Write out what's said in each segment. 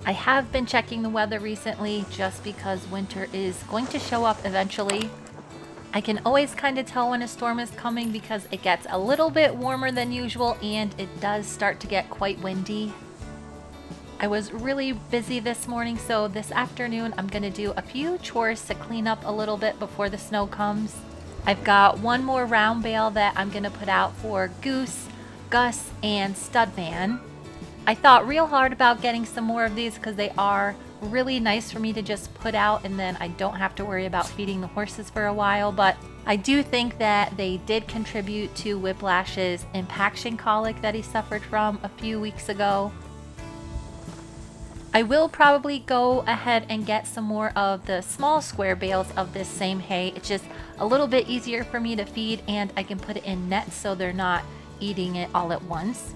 I have been checking the weather recently just because winter is going to show up eventually. I can always kind of tell when a storm is coming because it gets a little bit warmer than usual and it does start to get quite windy. I was really busy this morning, so this afternoon I'm going to do a few chores to clean up a little bit before the snow comes. I've got one more round bale that I'm going to put out for Goose, Gus, and Studman. I thought real hard about getting some more of these because they are really nice for me to just put out and then I don't have to worry about feeding the horses for a while, but I do think that they did contribute to Whiplash's impaction colic that he suffered from a few weeks ago. I will probably go ahead and get some more of the small square bales of this same hay. It's just a little bit easier for me to feed and I can put it in nets so they're not eating it all at once.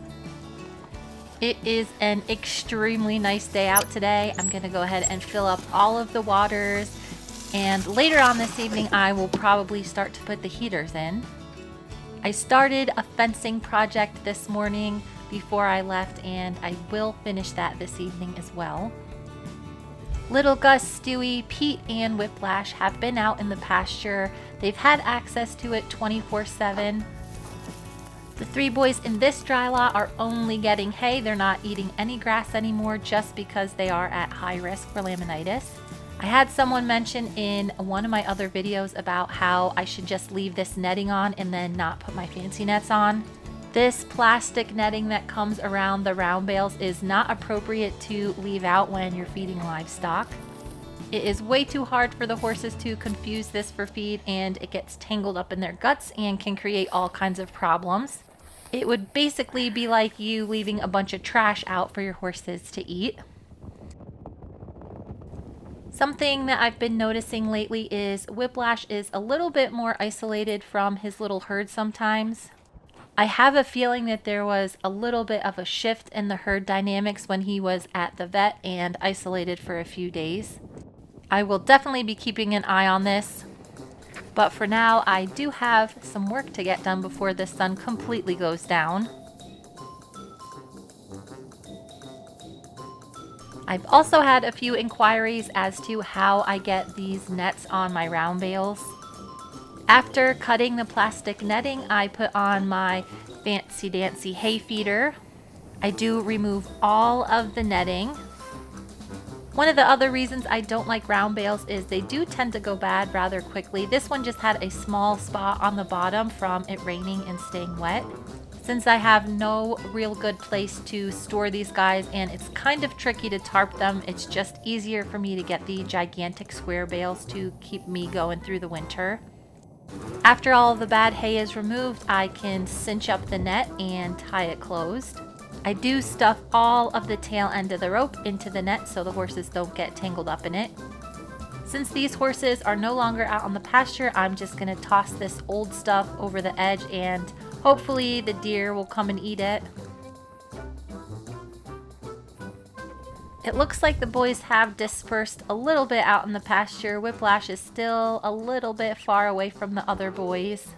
It is an extremely nice day out today. I'm going to go ahead and fill up all of the waters, and later on this evening I will probably start to put the heaters in. I started a fencing project this morning before I left and I will finish that this evening as well. Little Gus, Stewie, Pete, and Whiplash have been out in the pasture. They've had access to it 24/7. The three boys in this dry lot are only getting hay. They're not eating any grass anymore just because they are at high risk for laminitis. I had someone mention in one of my other videos about how I should just leave this netting on and then not put my fancy nets on. This plastic netting that comes around the round bales is not appropriate to leave out when you're feeding livestock. It is way too hard for the horses to confuse this for feed and it gets tangled up in their guts and can create all kinds of problems. It would basically be like you leaving a bunch of trash out for your horses to eat. Something that I've been noticing lately is Whiplash is a little bit more isolated from his little herd sometimes. I have a feeling that there was a little bit of a shift in the herd dynamics when he was at the vet and isolated for a few days. I will definitely be keeping an eye on this. But for now, I do have some work to get done before the sun completely goes down. I've also had a few inquiries as to how I get these nets on my round bales. After cutting the plastic netting, I put on my fancy dancy hay feeder. I do remove all of the netting. One of the other reasons I don't like round bales is they do tend to go bad rather quickly. This one just had a small spot on the bottom from it raining and staying wet. Since I have no real good place to store these guys and it's kind of tricky to tarp them, it's just easier for me to get the gigantic square bales to keep me going through the winter. After all of the bad hay is removed, I can cinch up the net and tie it closed. I do stuff all of the tail end of the rope into the net so the horses don't get tangled up in it. Since these horses are no longer out on the pasture, I'm just going to toss this old stuff over the edge and hopefully the deer will come and eat it. It looks like the boys have dispersed a little bit out in the pasture. Whiplash is still a little bit far away from the other boys.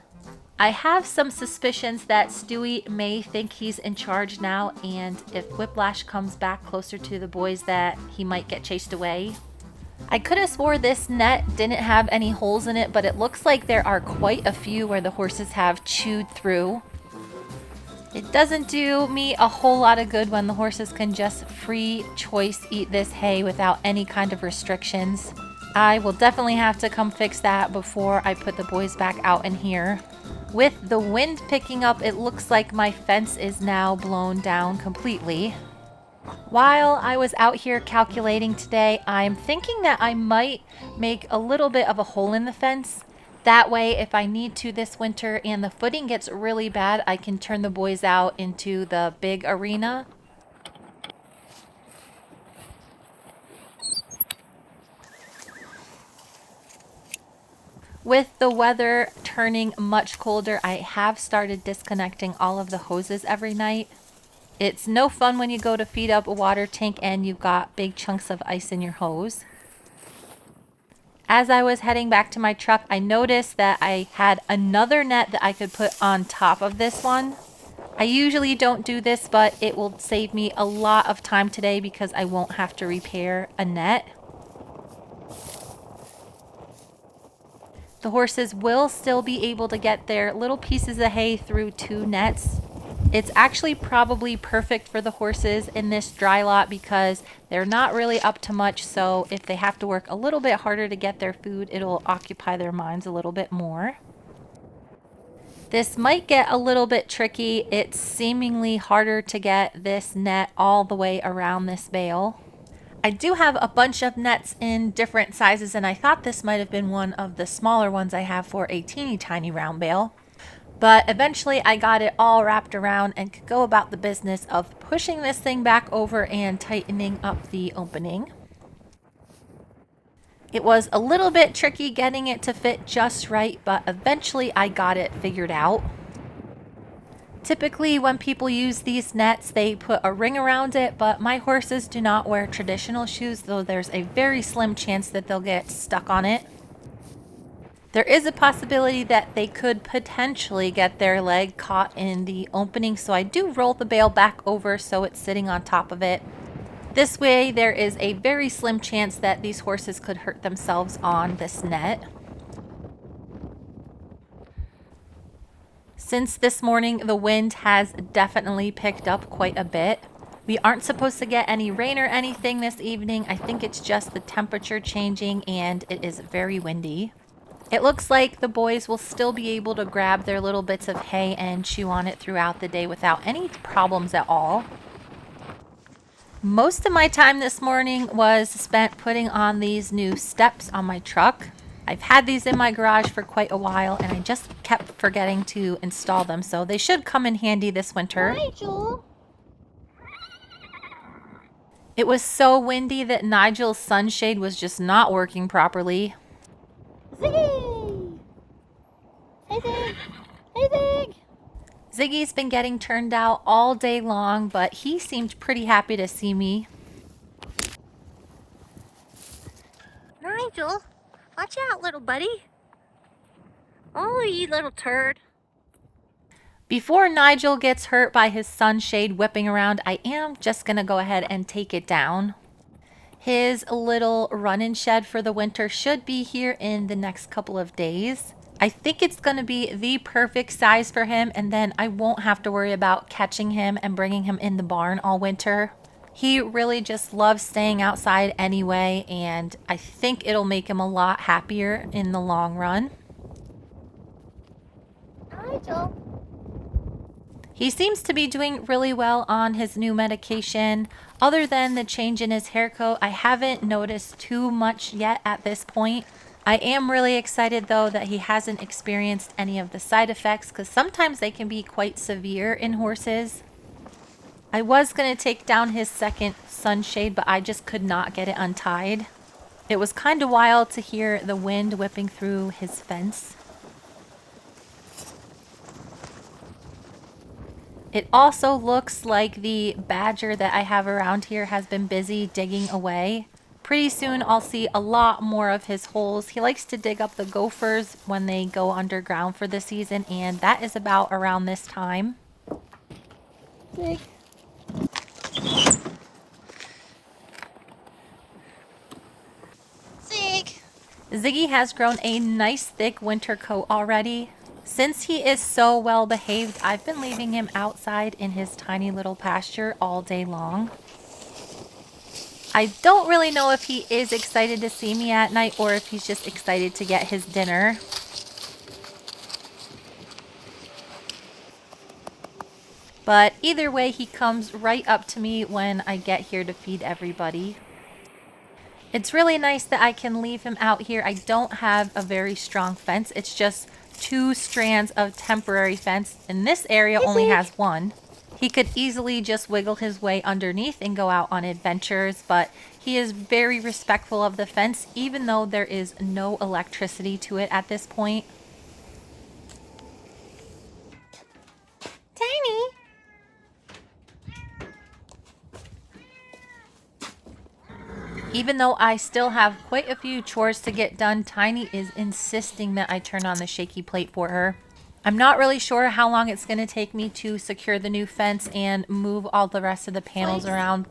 I have some suspicions that Stewie may think he's in charge now, and if Whiplash comes back closer to the boys that he might get chased away. I could have swore this net didn't have any holes in it, but it looks like there are quite a few where the horses have chewed through. It doesn't do me a whole lot of good when the horses can just free choice eat this hay without any kind of restrictions. I will definitely have to come fix that before I put the boys back out in here. With the wind picking up, it looks like my fence is now blown down completely. While I was out here calculating today, I'm thinking that I might make a little bit of a hole in the fence. That way, if I need to this winter and the footing gets really bad, I can turn the boys out into the big arena. With the weather turning much colder, I have started disconnecting all of the hoses every night. It's no fun when you go to feed up a water tank and you've got big chunks of ice in your hose. As I was heading back to my truck, I noticed that I had another net that I could put on top of this one. I usually don't do this, but it will save me a lot of time today because I won't have to repair a net. The horses will still be able to get their little pieces of hay through 2 nets. It's actually probably perfect for the horses in this dry lot because they're not really up to much, so if they have to work a little bit harder to get their food, it'll occupy their minds a little bit more. This might get a little bit tricky. It's seemingly harder to get this net all the way around this bale. I do have a bunch of nets in different sizes, and I thought this might have been one of the smaller ones I have for a teeny tiny round bale. But eventually I got it all wrapped around and could go about the business of pushing this thing back over and tightening up the opening. It was a little bit tricky getting it to fit just right, but eventually I got it figured out. Typically when people use these nets, they put a ring around it, but my horses do not wear traditional shoes, though there's a very slim chance that they'll get stuck on it. There is a possibility that they could potentially get their leg caught in the opening, so I do roll the bale back over so it's sitting on top of it. This way there is a very slim chance that these horses could hurt themselves on this net. Since this morning, the wind has definitely picked up quite a bit. We aren't supposed to get any rain or anything this evening. I think it's just the temperature changing and it is very windy. It looks like the boys will still be able to grab their little bits of hay and chew on it throughout the day without any problems at all. Most of my time this morning was spent putting on these new steps on my truck. I've had these in my garage for quite a while and I just kept forgetting to install them, so they should come in handy this winter. Nigel! It was so windy that Nigel's sunshade was just not working properly. Ziggy! Hey Zig! Hey Zig! Ziggy's been getting turned out all day long, but he seemed pretty happy to see me. Nigel! Watch out, little buddy! Oh, you little turd! Before Nigel gets hurt by his sunshade whipping around, I am just gonna go ahead and take it down. His little run-in shed for the winter should be here in the next couple of days. I think it's going to be the perfect size for him, and then I won't have to worry about catching him and bringing him in the barn all winter. He really just loves staying outside anyway, and I think it'll make him a lot happier in the long run. Nigel! He seems to be doing really well on his new medication. Other than the change in his hair coat, I haven't noticed too much yet at this point. I am really excited though that he hasn't experienced any of the side effects, because sometimes they can be quite severe in horses. I was going to take down his second sunshade, but I just could not get it untied. It was kind of wild to hear the wind whipping through his fence. It also looks like the badger that I have around here has been busy digging away. Pretty soon I'll see a lot more of his holes. He likes to dig up the gophers when they go underground for the season, and that is about around this time. Zig! Zig! Ziggy has grown a nice thick winter coat already. Since he is so well behaved, I've been leaving him outside in his tiny little pasture all day long. I don't really know if he is excited to see me at night or if he's just excited to get his dinner. But either way, he comes right up to me when I get here to feed everybody. It's really nice that I can leave him out here. I don't have a very strong fence. It's just 2 strands of temporary fence, and this area only has 1. He could easily just wiggle his way underneath and go out on adventures, but he is very respectful of the fence, even though there is no electricity to it at this point. Tiny! Even though I still have quite a few chores to get done, Tiny is insisting that I turn on the shaky plate for her. I'm not really sure how long it's going to take me to secure the new fence and move all the rest of the panels around.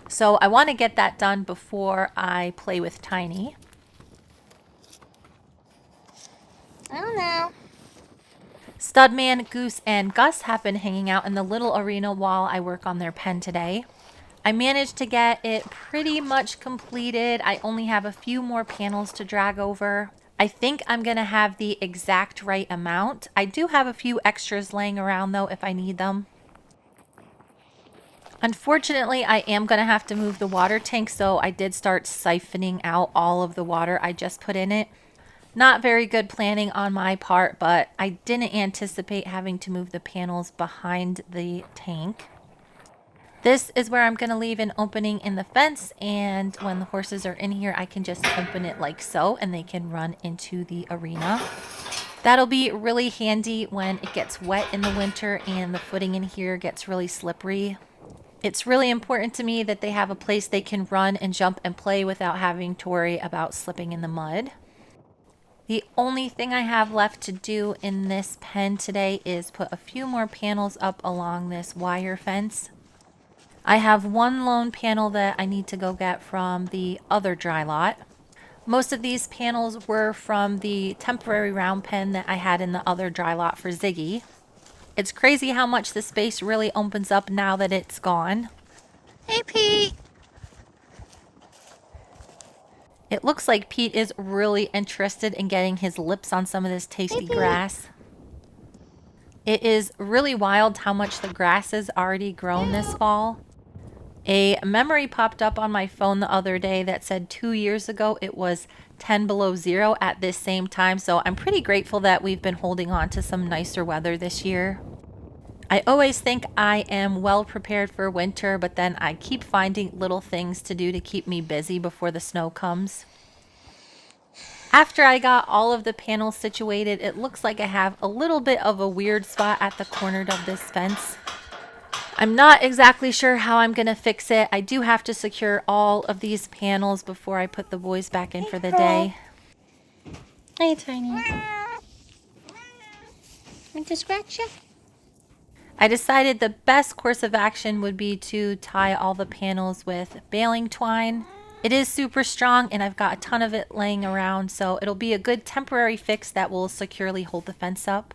So I want to get that done before I play with Tiny. I don't know. Studman, Goose, and Gus have been hanging out in the little arena while I work on their pen today. I managed to get it pretty much completed. I only have a few more panels to drag over. I think I'm going to have the exact right amount. I do have a few extras laying around though if I need them. Unfortunately, I am going to have to move the water tank, so I did start siphoning out all of the water I just put in it. Not very good planning on my part, but I didn't anticipate having to move the panels behind the tank. This is where I'm going to leave an opening in the fence, and when the horses are in here, I can just open it like so, and they can run into the arena. That'll be really handy when it gets wet in the winter and the footing in here gets really slippery. It's really important to me that they have a place they can run and jump and play without having to worry about slipping in the mud. The only thing I have left to do in this pen today is put a few more panels up along this wire fence. I have one lone panel that I need to go get from the other dry lot. Most of these panels were from the temporary round pen that I had in the other dry lot for Ziggy. It's crazy how much the space really opens up now that it's gone. Hey, Pete. It looks like Pete is really interested in getting his lips on some of this tasty grass. It is really wild how much the grass has already grown this fall. A memory popped up on my phone the other day that said 2 years ago it was 10 below zero at this same time, so I'm pretty grateful that we've been holding on to some nicer weather this year. I always think I am well prepared for winter, but then I keep finding little things to do to keep me busy before the snow comes. After I got all of the panels situated, it looks like I have a little bit of a weird spot at the corner of this fence. I'm not exactly sure how I'm going to fix it. I do have to secure all of these panels before I put the boys back in for the day. Hey, Tiny. Want to scratch you? I decided the best course of action would be to tie all the panels with baling twine. It is super strong and I've got a ton of it laying around, so it'll be a good temporary fix that will securely hold the fence up.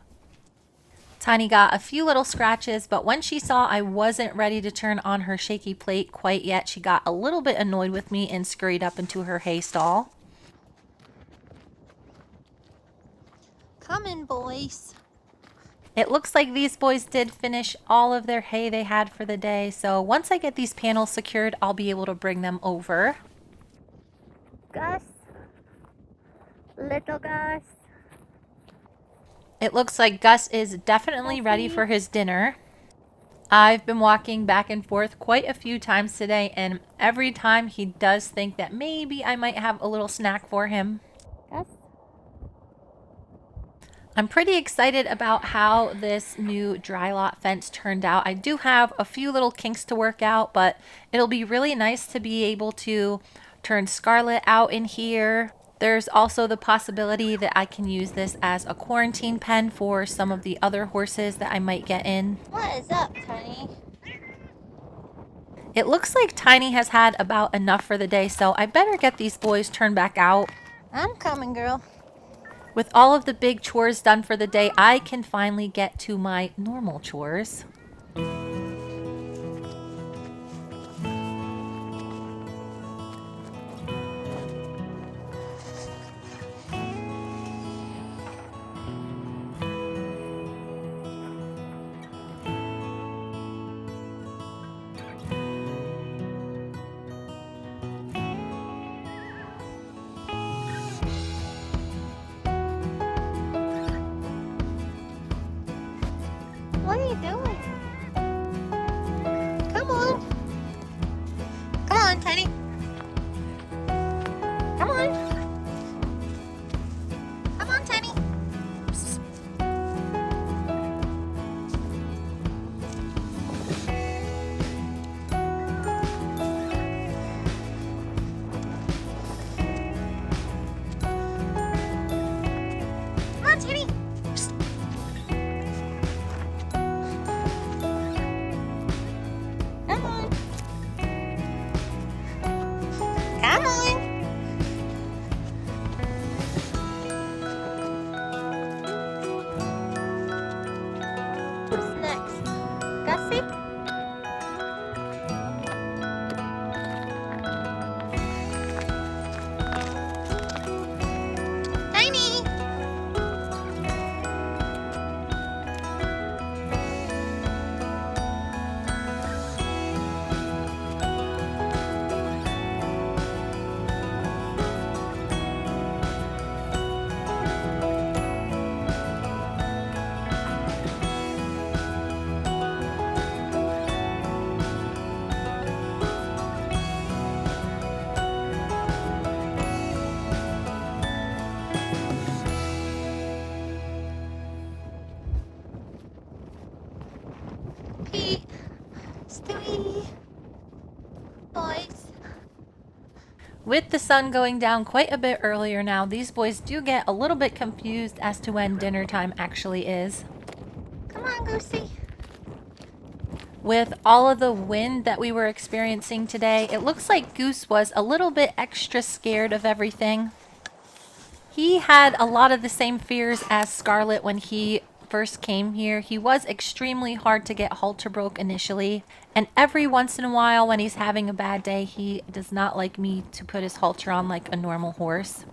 Tiny got a few little scratches, but when she saw I wasn't ready to turn on her shaky plate quite yet, she got a little bit annoyed with me and scurried up into her hay stall. Come in, boys. It looks like these boys did finish all of their hay they had for the day, so once I get these panels secured, I'll be able to bring them over. Gus. Little Gus. It looks like Gus is definitely ready for his dinner. I've been walking back and forth quite a few times today, and every time he does think that maybe I might have a little snack for him. Gus. I'm pretty excited about how this new dry lot fence turned out. I do have a few little kinks to work out, but it'll be really nice to be able to turn Scarlet out in here. There's also the possibility that I can use this as a quarantine pen for some of the other horses that I might get in. What is up, Tiny? It looks like Tiny has had about enough for the day, so I better get these boys turned back out. I'm coming, girl. With all of the big chores done for the day, I can finally get to my normal chores. What are you doing? Gussie? Tiny! Pete, Stewie, boys. With the sun going down quite a bit earlier now, these boys do get a little bit confused as to when dinner time actually is. Come on, Goosey. With all of the wind that we were experiencing today, it looks like Goose was a little bit extra scared of everything. He had a lot of the same fears as Scarlet when he first came here. He was extremely hard to get halter broke initially, and every once in a while when he's having a bad day, he does not like me to put his halter on like a normal horse.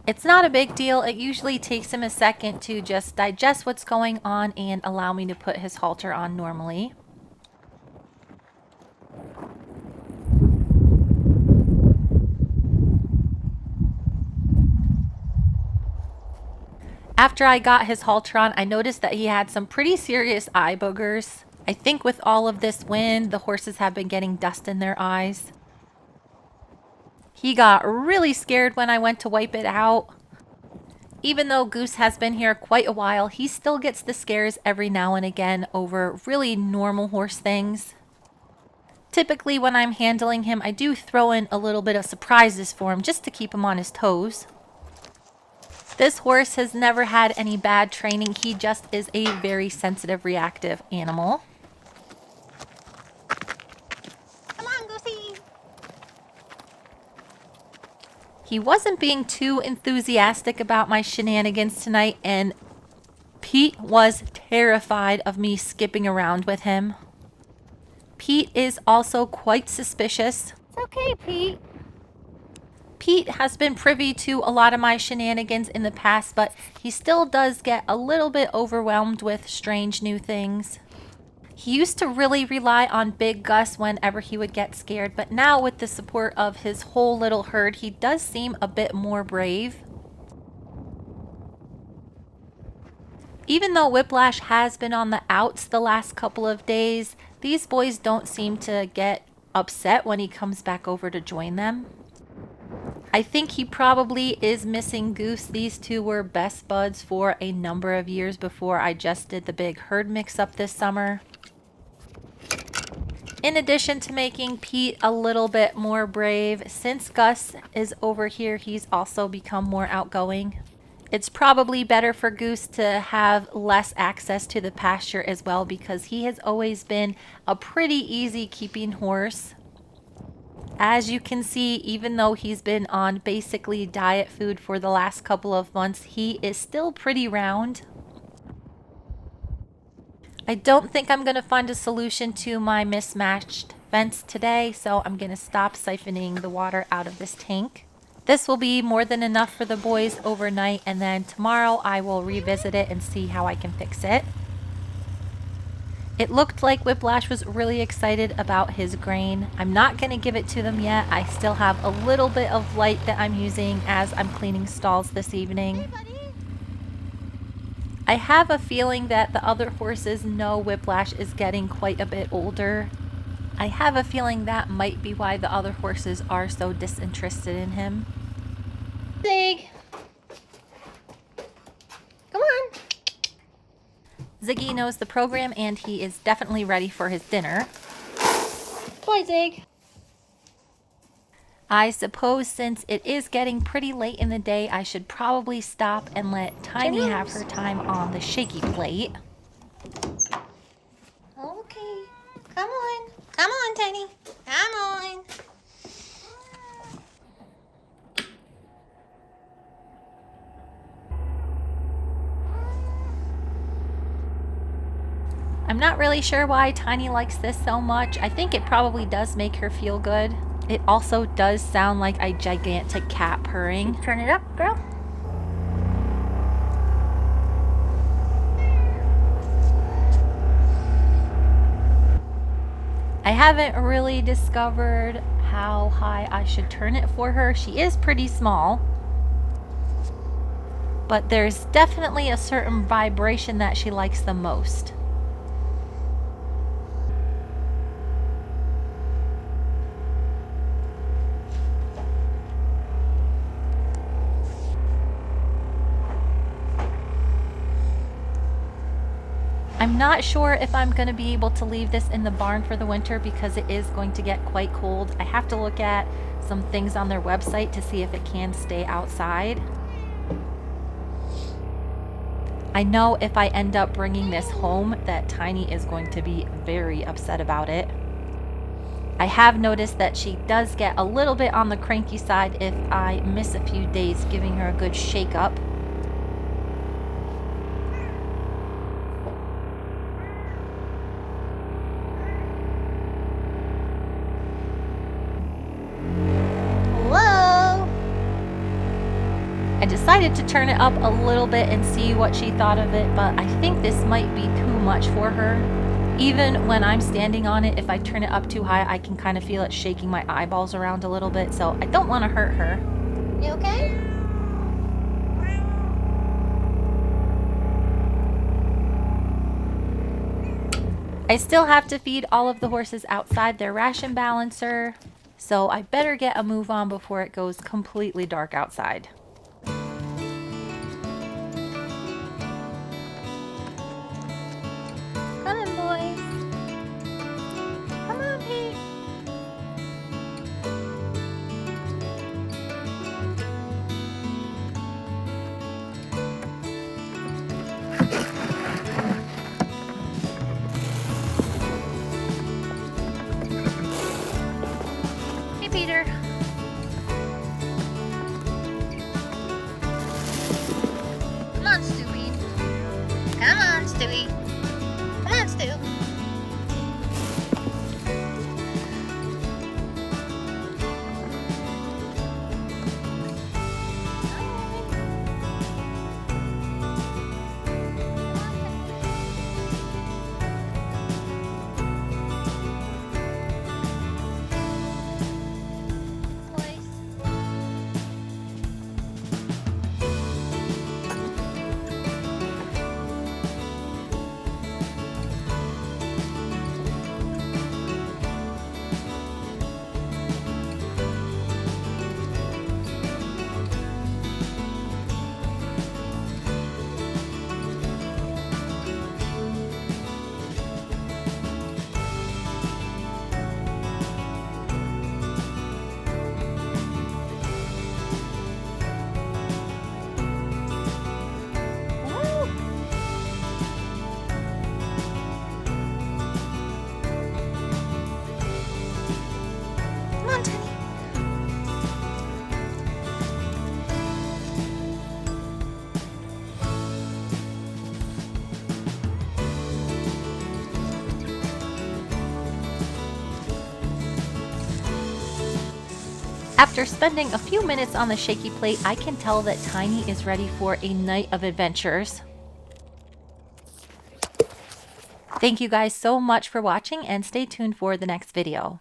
It's not a big deal. It usually takes him a second to just digest what's going on and allow me to put his halter on normally. After I got his halter on, I noticed that he had some pretty serious eye boogers. I think with all of this wind, the horses have been getting dust in their eyes. He got really scared when I went to wipe it out. Even though Goose has been here quite a while, he still gets the scares every now and again over really normal horse things. Typically when I'm handling him, I do throw in a little bit of surprises for him just to keep him on his toes. This horse has never had any bad training. He just is a very sensitive, reactive animal. Come on, Goosey. He wasn't being too enthusiastic about my shenanigans tonight, and Pete was terrified of me skipping around with him. Pete is also quite suspicious. It's okay, Pete. Pete has been privy to a lot of my shenanigans in the past, but he still does get a little bit overwhelmed with strange new things. He used to really rely on Big Gus whenever he would get scared, but now with the support of his whole little herd, he does seem a bit more brave. Even though Whiplash has been on the outs the last couple of days, these boys don't seem to get upset when he comes back over to join them. I think he probably is missing Goose. These two were best buds for a number of years before I just did the big herd mix-up this summer. In addition to making Pete a little bit more brave, since Gus is over here, he's also become more outgoing. It's probably better for Goose to have less access to the pasture as well, because he has always been a pretty easy keeping horse. As you can see, even though he's been on basically diet food for the last couple of months, he is still pretty round. I don't think I'm going to find a solution to my mismatched vents today, so I'm going to stop siphoning the water out of this tank. This will be more than enough for the boys overnight, and then tomorrow I will revisit it and see how I can fix it. It looked like Whiplash was really excited about his grain. I'm not going to give it to them yet. I still have a little bit of light that I'm using as I'm cleaning stalls this evening. Hey, buddy. I have a feeling that the other horses know Whiplash is getting quite a bit older. I have a feeling that might be why the other horses are so disinterested in him. Zig. Come on. Ziggy knows the program and he is definitely ready for his dinner. Boy, Zig. I suppose since it is getting pretty late in the day, I should probably stop and let Tiny have her time on the shaky plate. Okay. Come on. Come on, Tiny. Come on. I'm not really sure why Tiny likes this so much. I think it probably does make her feel good. It also does sound like a gigantic cat purring. Turn it up, girl. I haven't really discovered how high I should turn it for her. She is pretty small, but there's definitely a certain vibration that she likes the most. I'm not sure if I'm going to be able to leave this in the barn for the winter because it is going to get quite cold. I have to look at some things on their website to see if it can stay outside. I know if I end up bringing this home that Tiny is going to be very upset about it. I have noticed that she does get a little bit on the cranky side if I miss a few days giving her a good shake up. I decided to turn it up a little bit and see what she thought of it, but I think this might be too much for her. Even when I'm standing on it, if I turn it up too high, I can kind of feel it shaking my eyeballs around a little bit, so I don't want to hurt her. You okay? I still have to feed all of the horses outside their ration balancer, so I better get a move on before it goes completely dark outside. Come on, boys. Come on, Pete. Hey, Peter. Come on, Stewie. Come on, Stewie. Come on, Stu. After spending a few minutes on the shaky plate, I can tell that Tiny is ready for a night of adventures. Thank you guys so much for watching and stay tuned for the next video.